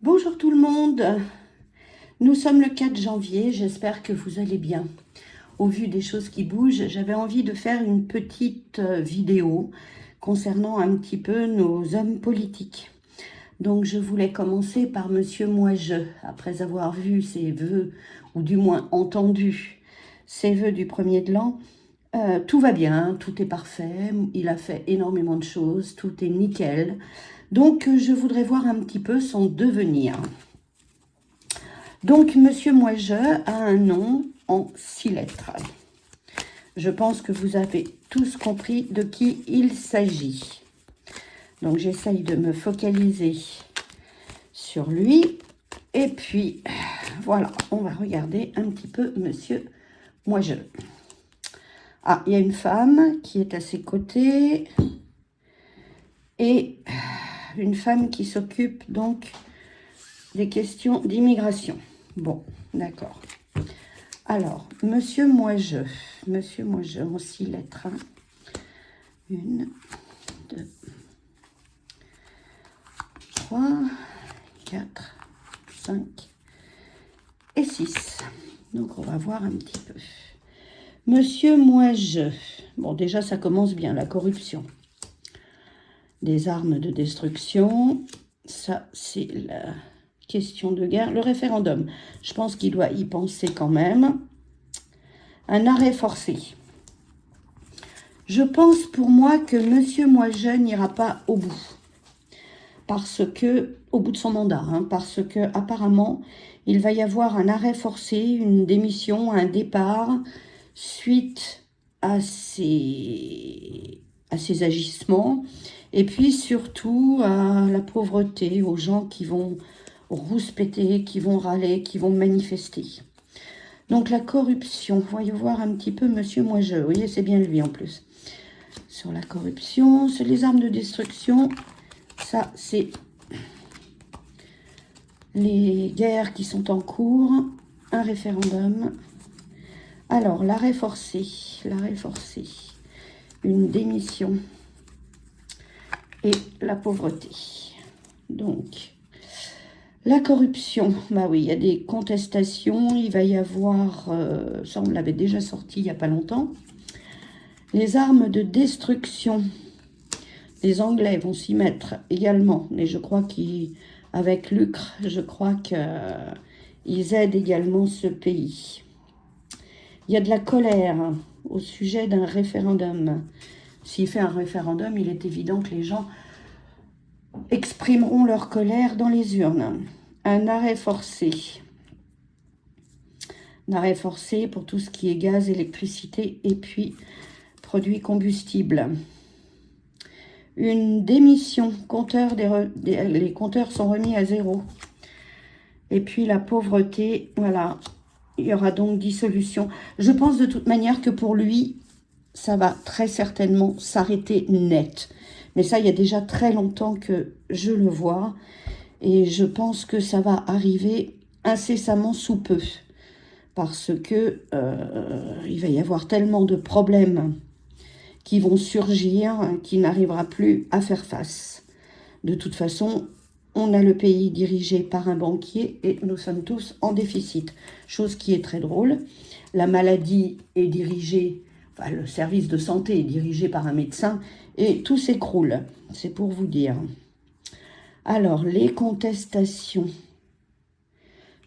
Bonjour tout le monde, nous sommes le 4 janvier, j'espère que vous allez bien. Au vu des choses qui bougent, j'avais envie de faire une petite vidéo concernant un petit peu nos hommes politiques. Donc je voulais commencer par Monsieur Moi-Je, après avoir vu ses vœux, ou du moins entendu ses vœux du premier de l'an. Tout va bien, tout est parfait, il a fait énormément de choses, tout est nickel. Donc je voudrais voir un petit peu son devenir. Donc Monsieur Moi-Je a un nom en 6 lettres. Je pense que vous avez tous compris de qui il s'agit. Donc j'essaye de me focaliser sur lui. Et puis voilà, on va regarder un petit peu Monsieur Moi-Je. Ah, il y a une femme qui est à ses côtés. Et une femme qui s'occupe donc des questions d'immigration. Bon, d'accord. Alors, Monsieur Moi-Je en 6 lettres. 1, 2, 3, 4, 5 et 6. Donc, on va voir un petit peu. Monsieur Moi-Je. Bon, déjà, ça commence bien, la corruption. Des armes de destruction. Ça, c'est la question de guerre. Le référendum, je pense qu'il doit y penser quand même. Un arrêt forcé. Je pense pour moi que Monsieur Moi-Je n'ira pas au bout. Parce que, au bout de son mandat, parce que apparemment, il va y avoir un arrêt forcé, une démission, un départ, suite à ses agissements. Et puis surtout à la pauvreté, aux gens qui vont rouspéter, qui vont râler, qui vont manifester. Donc la corruption, voyons voir un petit peu Monsieur Moi-Je, vous voyez, c'est bien lui en plus. Sur la corruption, c'est les armes de destruction, ça c'est les guerres qui sont en cours, un référendum. Alors, l'arrêt forcé, une démission et la pauvreté. Donc, la corruption, bah oui, il y a des contestations, il va y avoir, ça on l'avait déjà sorti il n'y a pas longtemps, les armes de destruction. Les Anglais vont s'y mettre également, mais je crois qu'avec l'Ukraine, je crois qu'ils aident également ce pays. Il y a de la colère au sujet d'un référendum. S'il fait un référendum, il est évident que les gens exprimeront leur colère dans les urnes. Un arrêt forcé. Un arrêt forcé pour tout ce qui est gaz, électricité et puis produits combustibles. Une démission. Les compteurs sont remis à 0. Et puis la pauvreté, voilà. Il y aura donc dissolution. Je pense de toute manière que pour lui, ça va très certainement s'arrêter net. Mais ça, il y a déjà très longtemps que je le vois. Et je pense que ça va arriver incessamment sous peu. Parce que il va y avoir tellement de problèmes qui vont surgir qu'il n'arrivera plus à faire face. De toute façon, on a le pays dirigé par un banquier et nous sommes tous en déficit. Chose qui est très drôle. La maladie est dirigée, enfin le service de santé est dirigé par un médecin et tout s'écroule. C'est pour vous dire. Alors, les contestations.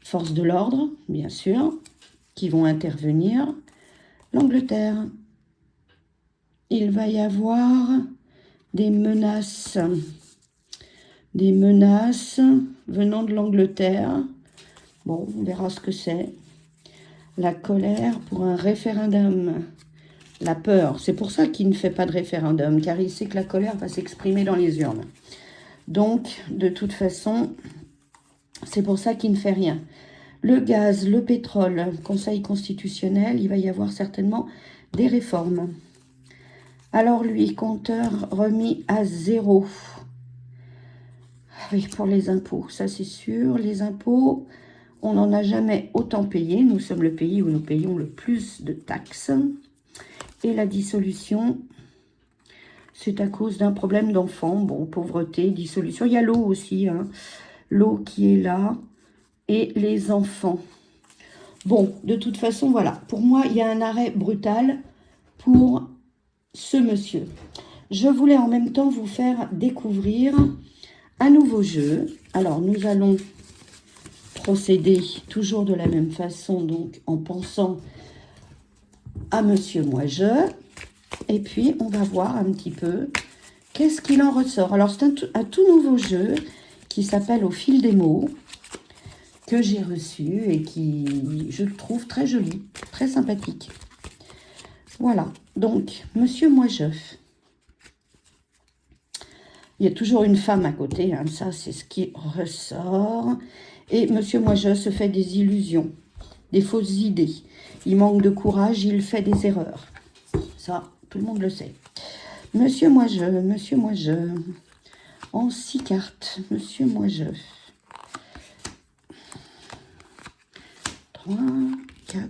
Forces de l'ordre, bien sûr, qui vont intervenir. L'Angleterre. Il va y avoir des menaces venant de l'Angleterre. Bon, on verra ce que c'est. La colère pour un référendum. La peur. C'est pour ça qu'il ne fait pas de référendum, car il sait que la colère va s'exprimer dans les urnes. Donc, de toute façon, c'est pour ça qu'il ne fait rien. Le gaz, le pétrole, Conseil constitutionnel, il va y avoir certainement des réformes. Alors lui, compteur remis à 0. Oui, pour les impôts, ça c'est sûr. Les impôts, on n'en a jamais autant payé. Nous sommes le pays où nous payons le plus de taxes. Et la dissolution, c'est à cause d'un problème d'enfants. Bon, pauvreté, dissolution. Il y a l'eau aussi. l'eau qui est là et les enfants. Bon, de toute façon, voilà. Pour moi, il y a un arrêt brutal pour ce monsieur. Je voulais en même temps vous faire découvrir un nouveau jeu. Alors, nous allons procéder toujours de la même façon, donc en pensant à Monsieur Moi-Je. Et puis, on va voir un petit peu qu'est-ce qu'il en ressort. Alors, c'est un tout nouveau jeu qui s'appelle Au fil des mots, que j'ai reçu et qui, je le trouve très joli, très sympathique. Voilà, donc, Monsieur Moi-Je. Il y a toujours une femme à côté, hein, ça c'est ce qui ressort. Et Monsieur Moi-Je se fait des illusions, des fausses idées. Il manque de courage, il fait des erreurs. Ça, tout le monde le sait. Monsieur Moi-Je, en 6 cartes, Monsieur Moi-Je. 3, 4,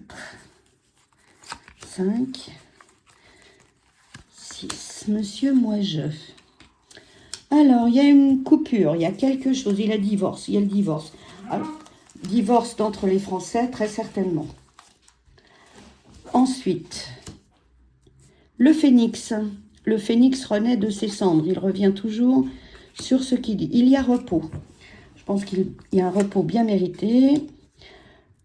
5, 6. Monsieur Moi-Je. Alors, il y a une coupure, il y a quelque chose, il y a le divorce. Alors, divorce d'entre les Français, très certainement. Ensuite, le phénix. Le phénix renaît de ses cendres, il revient toujours sur ce qu'il dit. Il y a repos. Je pense qu'il y a un repos bien mérité.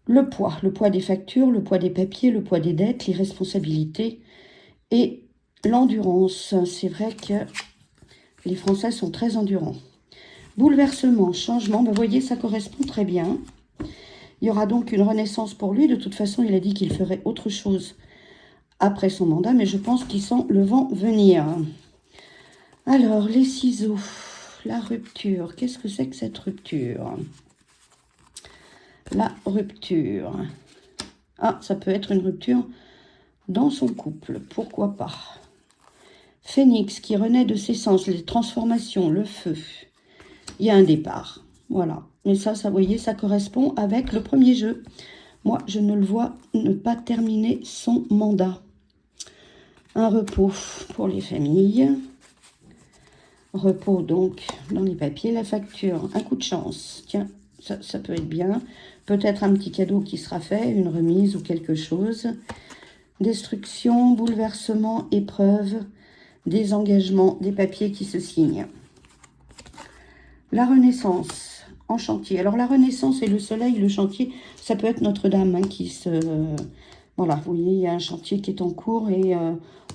Le poids des factures, le poids des papiers, le poids des dettes, les responsabilités et l'endurance. C'est vrai que les Français sont très endurants. Bouleversement, changement, vous voyez, ça correspond très bien. Il y aura donc une renaissance pour lui. De toute façon, il a dit qu'il ferait autre chose après son mandat, mais je pense qu'il sent le vent venir. Alors, les ciseaux, la rupture. Qu'est-ce que c'est que cette rupture? La rupture. Ah, ça peut être une rupture dans son couple, pourquoi pas. Phénix qui renaît de ses sens, les transformations, le feu. Il y a un départ, voilà. Mais ça, vous voyez, ça correspond avec le premier jeu. Moi, je ne le vois ne pas terminer son mandat. Un repos pour les familles. Repos, donc, dans les papiers. La facture, un coup de chance. Tiens, ça peut être bien. Peut-être un petit cadeau qui sera fait, une remise ou quelque chose. Destruction, bouleversement, épreuve, désengagement, des papiers qui se signent. La Renaissance, en chantier. Alors, la Renaissance et le soleil, le chantier, ça peut être Notre-Dame hein, qui se... Voilà, vous voyez, il y a un chantier qui est en cours et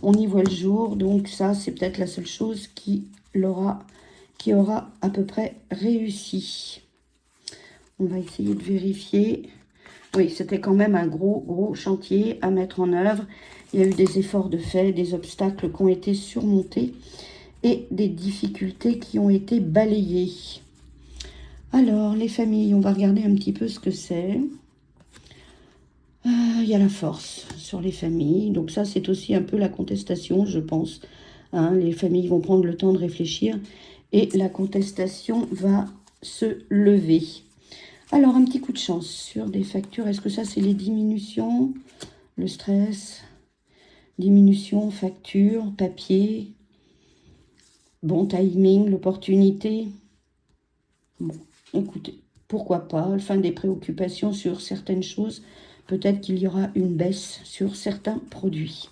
on y voit le jour. Donc, ça, c'est peut-être la seule chose qui aura à peu près réussi. On va essayer de vérifier. Oui, c'était quand même un gros chantier à mettre en œuvre. Il y a eu des efforts de fait, des obstacles qui ont été surmontés et des difficultés qui ont été balayées. Alors, les familles, on va regarder un petit peu ce que c'est. Il y a la force sur les familles. Donc ça, c'est aussi un peu la contestation, je pense. Hein, les familles vont prendre le temps de réfléchir et la contestation va se lever. Alors, un petit coup de chance sur des factures. Est-ce que ça, c'est les diminutions? Le stress, diminution, facture, papier, bon timing, l'opportunité. Bon, écoutez, pourquoi pas, fin des préoccupations sur certaines choses. Peut-être qu'il y aura une baisse sur certains produits.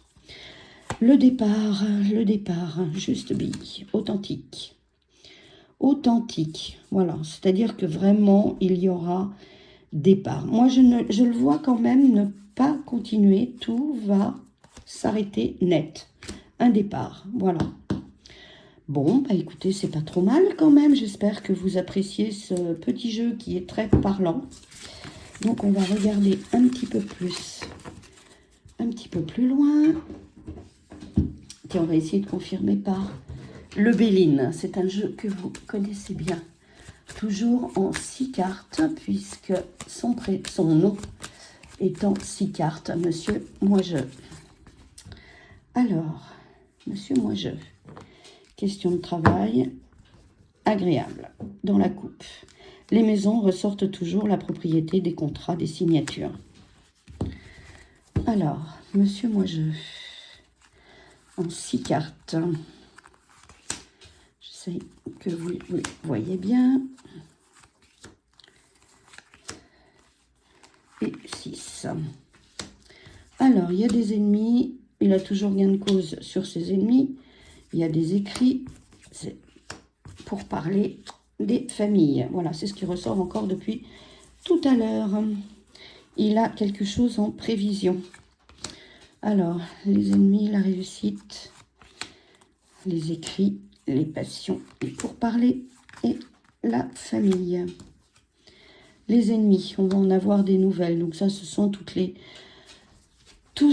Le départ, juste bille, authentique. Authentique, voilà, c'est-à-dire que vraiment, il y aura départ. Moi, je le vois quand même ne pas continuer, tout va s'arrêter net. Un départ, voilà. Bon, bah écoutez, c'est pas trop mal quand même. J'espère que vous appréciez ce petit jeu qui est très parlant. Donc, on va regarder un petit peu plus loin. Et on va essayer de confirmer par le Béline. C'est un jeu que vous connaissez bien. Toujours en 6 cartes, puisque son nom est en 6 cartes. Monsieur Moi-Je. Alors, Monsieur Moi-Je. Question de travail agréable dans la coupe. Les maisons ressortent toujours la propriété des contrats, des signatures. Alors, Monsieur Moi-Je, en 6 cartes. J'essaie que vous voyez bien. et 6. Alors, il y a des ennemis. Il a toujours gain de cause sur ses ennemis. Il y a des écrits. C'est pour parler des familles. Voilà, c'est ce qui ressort encore depuis tout à l'heure. Il a quelque chose en prévision. Alors, les ennemis, la réussite, les écrits, les passions, les pourparlers et la famille. Les ennemis, on va en avoir des nouvelles. Donc ça, ce sont tout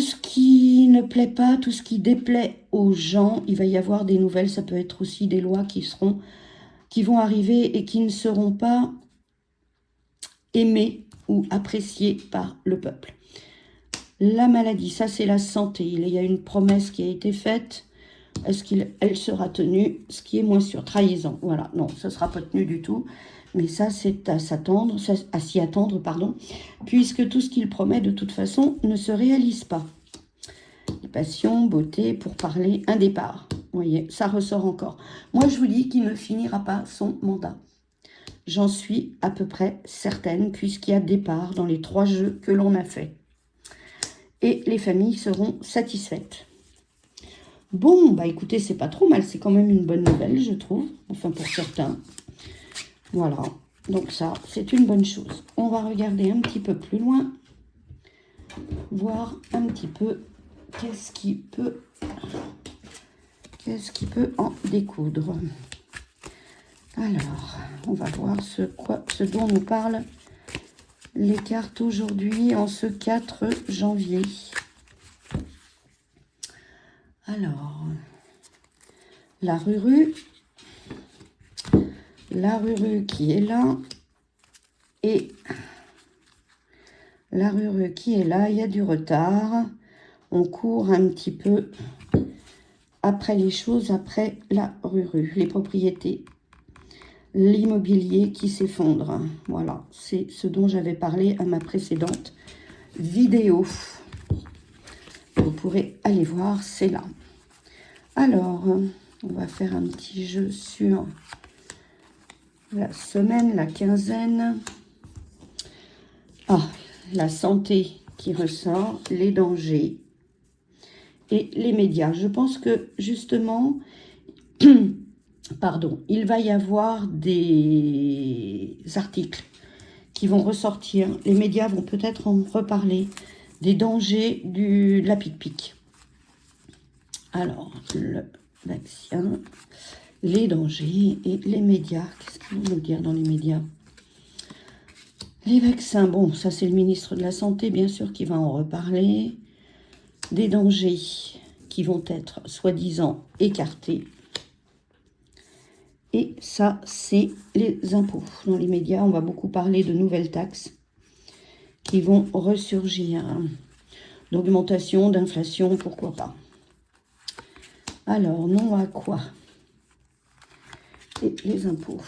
ce qui ne plaît pas, tout ce qui déplaît aux gens. Il va y avoir des nouvelles. Ça peut être aussi des lois qui vont arriver et qui ne seront pas aimées ou appréciées par le peuple. La maladie, ça c'est la santé. Il y a une promesse qui a été faite. Est-ce qu'elle sera tenue? Ce qui est moins sûr. Trahison, voilà. Non, ça ne sera pas tenu du tout. Mais ça, c'est à s'y attendre, pardon, puisque tout ce qu'il promet, de toute façon, ne se réalise pas. Passion, beauté, pour parler, un départ. Vous voyez, ça ressort encore. Moi, je vous dis qu'il ne finira pas son mandat. J'en suis à peu près certaine, puisqu'il y a départ dans les 3 jeux que l'on a fait. Et les familles seront satisfaites. Bon, bah écoutez, c'est pas trop mal. C'est quand même une bonne nouvelle, je trouve. Enfin, pour certains. Voilà. Donc ça, c'est une bonne chose. On va regarder un petit peu plus loin. Voir un petit peu qu'est-ce qui peut en découdre. Alors, on va voir ce dont nous parlent les cartes aujourd'hui en ce 4 janvier. Alors, la Ruru qui est là, et la Ruru qui est là, il y a du retard, on court un petit peu après les choses, après la Ruru, les propriétés, l'immobilier qui s'effondre. Voilà, c'est ce dont j'avais parlé à ma précédente vidéo. Vous pourrez aller voir, c'est là. Alors, on va faire un petit jeu sur la semaine, la quinzaine. Ah, la santé qui ressort, les dangers et les médias. Je pense que justement, pardon, il va y avoir des articles qui vont ressortir. Les médias vont peut-être en reparler, des dangers de la pique-pique. Alors, le vaccin, les dangers et les médias. Qu'est-ce qu'ils vont nous dire dans les médias? Les vaccins, bon, ça c'est le ministre de la Santé, bien sûr, qui va en reparler. Des dangers qui vont être, soi-disant, écartés. Et ça, c'est les impôts. Dans les médias, on va beaucoup parler de nouvelles taxes qui vont ressurgir. D'augmentation, d'inflation, pourquoi pas. Alors, non à quoi? Et les impôts.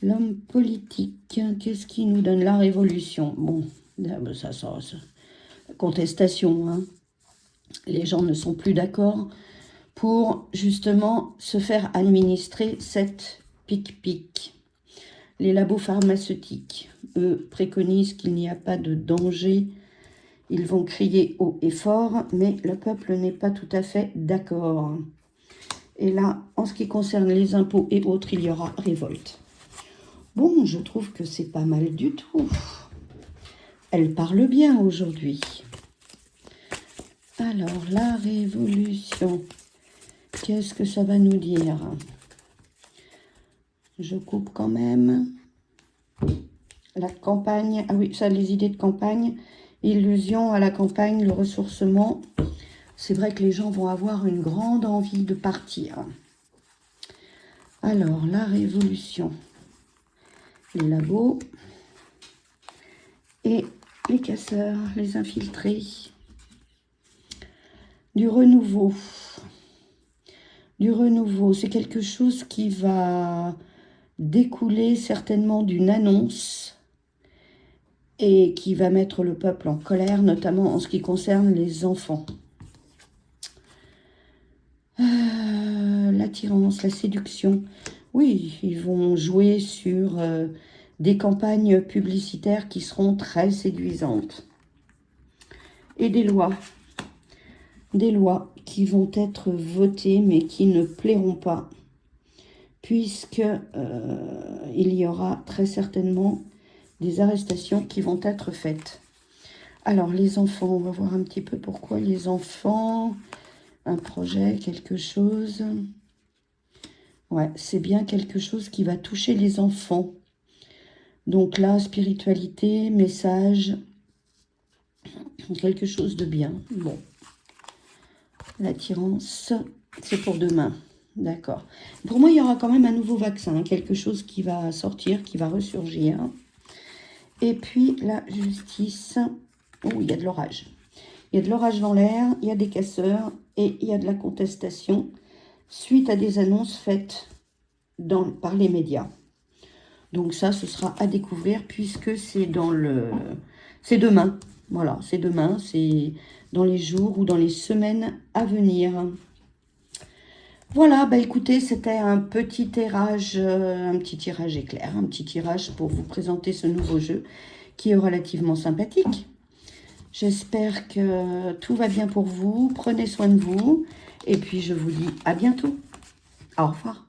L'homme politique, qu'est-ce qui nous donne? La révolution. Bon, ça contestation, hein. Les gens ne sont plus d'accord pour justement se faire administrer cette pique-pique. Les labos pharmaceutiques, eux, préconisent qu'il n'y a pas de danger. Ils vont crier haut et fort, mais le peuple n'est pas tout à fait d'accord. Et là, en ce qui concerne les impôts et autres, il y aura révolte. Bon, je trouve que c'est pas mal du tout. Elle parle bien aujourd'hui. Alors, la révolution. Qu'est-ce que ça va nous dire? Je coupe quand même. La campagne. Ah oui, ça, les idées de campagne. Illusion à la campagne, le ressourcement. C'est vrai que les gens vont avoir une grande envie de partir. Alors, la révolution. Les labos. Et les casseurs, les infiltrés. Du renouveau. Du renouveau, c'est quelque chose qui va découler certainement d'une annonce et qui va mettre le peuple en colère, notamment en ce qui concerne les enfants. L'attirance, la séduction. Oui, ils vont jouer sur des campagnes publicitaires qui seront très séduisantes. Et des lois qui vont être votées mais qui ne plairont pas, puisque il y aura très certainement des arrestations qui vont être faites. Alors les enfants, on va voir un petit peu pourquoi les enfants, un projet, quelque chose. Ouais, c'est bien quelque chose qui va toucher les enfants. Donc là, spiritualité, message, quelque chose de bien. Bon, l'attirance, c'est pour demain. D'accord. Pour moi, il y aura quand même un nouveau vaccin, quelque chose qui va sortir, qui va ressurgir. Et puis la justice. Oh, il y a de l'orage. Il y a de l'orage dans l'air, il y a des casseurs et il y a de la contestation suite à des annonces faites par les médias. Donc ça, ce sera à découvrir puisque c'est c'est demain. Voilà, c'est demain, c'est dans les jours ou dans les semaines à venir. Voilà, bah écoutez, c'était un petit tirage éclair, un petit tirage pour vous présenter ce nouveau jeu qui est relativement sympathique. J'espère que tout va bien pour vous, prenez soin de vous et puis je vous dis à bientôt. Au revoir.